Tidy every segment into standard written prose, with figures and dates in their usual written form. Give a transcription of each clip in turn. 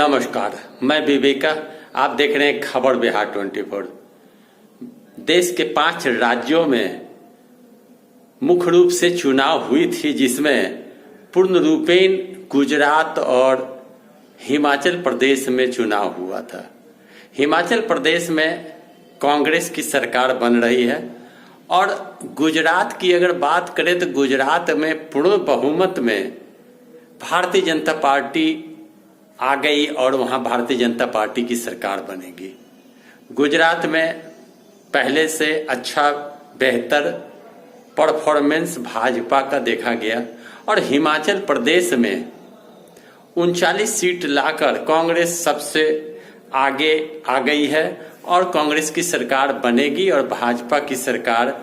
नमस्कार, मैं विवेका। आप देख रहे हैं खबर बिहार 24। देश के 5 राज्यों में मुख्य रूप से चुनाव हुई थी, जिसमें पूर्ण रूपेण गुजरात और हिमाचल प्रदेश में चुनाव हुआ था। हिमाचल प्रदेश में कांग्रेस की सरकार बन रही है और गुजरात की अगर बात करें तो गुजरात में पूर्ण बहुमत में भारतीय जनता पार्टी आ गई और वहां भारतीय जनता पार्टी की सरकार बनेगी। गुजरात में पहले से अच्छा बेहतर परफॉर्मेंस भाजपा का देखा गया और हिमाचल प्रदेश में 39 सीट लाकर कांग्रेस सबसे आगे आ गई है और कांग्रेस की सरकार बनेगी और भाजपा की सरकार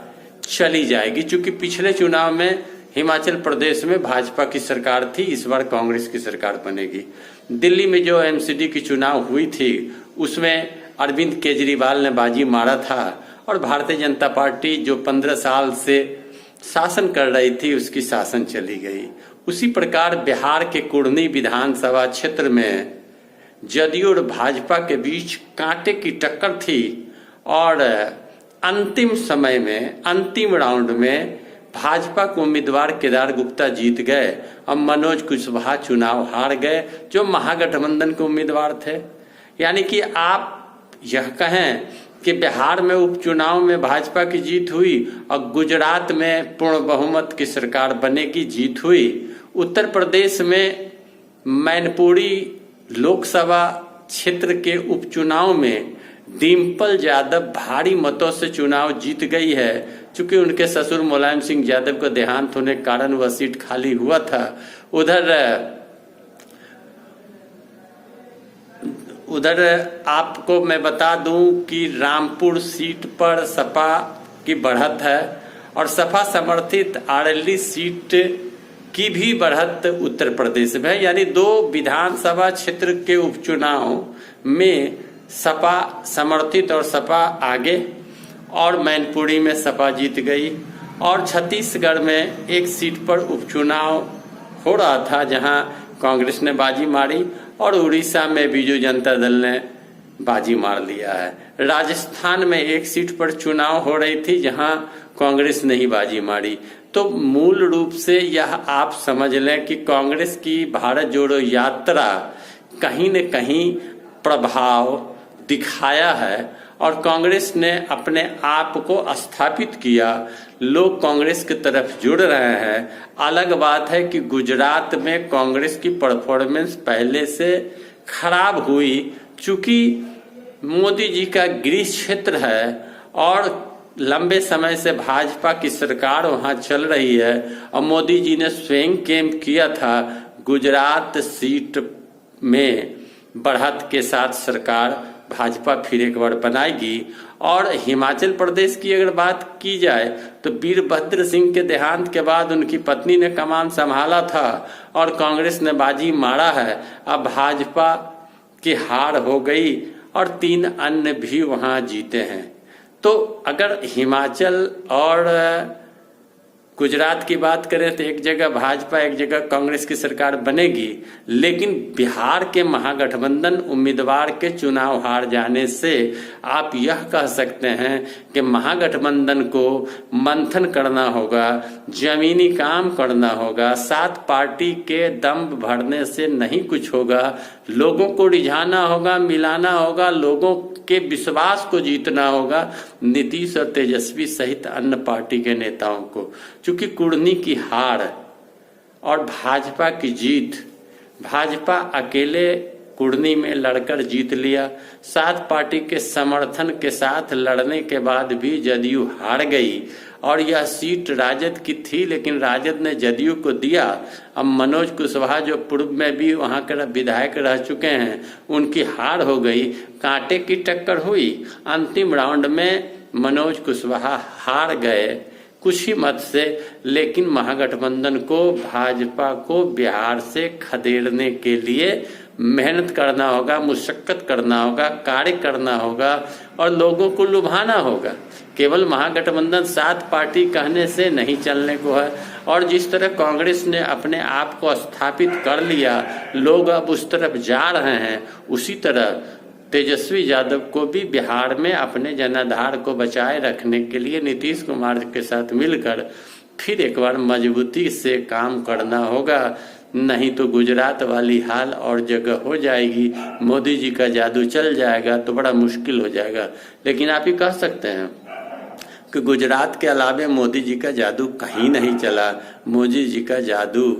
चली जाएगी। चूंकि पिछले चुनाव में हिमाचल प्रदेश में भाजपा की सरकार थी, इस बार कांग्रेस की सरकार बनेगी। दिल्ली में जो एमसीडी की चुनाव हुई थी उसमें अरविंद केजरीवाल ने बाजी मारा था और भारतीय जनता पार्टी जो 15 साल से शासन कर रही थी उसकी शासन चली गई। उसी प्रकार बिहार के कुढ़नी विधानसभा क्षेत्र में जदयू और भाजपा के बीच कांटे की टक्कर थी और अंतिम समय में अंतिम राउंड में भाजपा के उम्मीदवार केदार गुप्ता जीत गए और मनोज कुशवाहा चुनाव हार गए, जो महागठबंधन के उम्मीदवार थे। यानी कि आप यह कहें कि बिहार में उपचुनाव में भाजपा की जीत हुई और गुजरात में पूर्ण बहुमत की सरकार बनेगी, जीत हुई। उत्तर प्रदेश में मैनपुरी लोकसभा क्षेत्र के उपचुनाव में डिम्पल यादव भारी मतों से चुनाव जीत गई है। चूंकि उनके ससुर मुलायम सिंह यादव का देहांत होने के कारण वह सीट खाली हुआ था। उधर आपको मैं बता दूं कि रामपुर सीट पर सपा की बढ़त है और सपा समर्थित आरएलडी सीट की भी बढ़त उत्तर प्रदेश में है। यानी 2 विधानसभा क्षेत्र के उपचुनाव में सपा समर्थित और सपा आगे और मैनपुरी में सपा जीत गई और छत्तीसगढ़ में एक सीट पर उपचुनाव हो रहा था जहां कांग्रेस ने बाजी मारी और उड़ीसा में बीजू जनता दल ने बाजी मार लिया है। राजस्थान में एक सीट पर चुनाव हो रही थी जहां कांग्रेस ने ही बाजी मारी। तो मूल रूप से यह आप समझ लें कि कांग्रेस की भारत जोड़ो यात्रा कहीं न कहीं प्रभाव दिखाया है और कांग्रेस ने अपने आप को स्थापित किया। लोग कांग्रेस की तरफ जुड़ रहे हैं। अलग बात है कि गुजरात में कांग्रेस की परफॉर्मेंस पहले से खराब हुई, चूंकि मोदी जी का गृह क्षेत्र है और लंबे समय से भाजपा की सरकार वहां चल रही है और मोदी जी ने स्वयं कैंप किया था गुजरात सीट में बढ़त के साथ सरकार भाजपा फिर एक बार बनाएगी। और हिमाचल प्रदेश की अगर बात की जाए तो वीरभद्र सिंह के देहांत के बाद उनकी पत्नी ने कमान संभाला था और कांग्रेस ने बाजी मारा है। अब भाजपा की हार हो गई और 3 अन्य भी वहां जीते हैं। तो अगर हिमाचल और गुजरात की बात करें तो एक जगह भाजपा एक जगह कांग्रेस की सरकार बनेगी, लेकिन बिहार के महागठबंधन उम्मीदवार के चुनाव हार जाने से आप यह कह सकते हैं कि महागठबंधन को मंथन करना होगा, जमीनी काम करना होगा। 7 पार्टी के दम भरने से नहीं कुछ होगा। लोगों को रिझाना होगा, मिलाना होगा, लोगों के विश्वास को जीतना होगा, नीतीश और तेजस्वी सहित अन्य पार्टी के नेताओं को। चूंकि कुढ़नी की हार और भाजपा की जीत, भाजपा अकेले कुढ़नी में लड़कर जीत लिया। 7 पार्टी के समर्थन के साथ लड़ने के बाद भी जदयू हार गई और यह सीट राजद की थी, लेकिन राजद ने जदयू को दिया। अब मनोज कुशवाहा जो पूर्व में भी वहां के विधायक रह चुके हैं, उनकी हार हो गई। कांटे की टक्कर हुई। अंतिम राउंड में मनोज कुशवाहा हार गए कुछ ही मत से, लेकिन महागठबंधन को भाजपा को बिहार से खदेड़ने के लिए मेहनत करना होगा, मुशक्कत करना होगा, कार्य करना होगा और लोगों को लुभाना होगा। केवल महागठबंधन 7 पार्टी कहने से नहीं चलने को है। और जिस तरह कांग्रेस ने अपने आप को स्थापित कर लिया, लोग अब उस तरफ जा रहे हैं, उसी तरह तेजस्वी यादव को भी बिहार में अपने जनाधार को बचाए रखने के लिए नीतीश कुमार के साथ मिलकर फिर एक बार मजबूती से काम करना होगा, नहीं तो गुजरात वाली हाल और जगह हो जाएगी। मोदी जी का जादू चल जाएगा तो बड़ा मुश्किल हो जाएगा। लेकिन आप ही कह सकते हैं कि गुजरात के अलावे मोदी जी का जादू कहीं नहीं चला। मोदी जी का जादू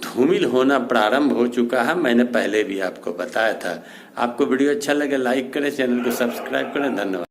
धूमिल होना प्रारंभ हो चुका है। मैंने पहले भी आपको बताया था। आपको वीडियो अच्छा लगे लाइक करें, चैनल को सब्सक्राइब करें। धन्यवाद।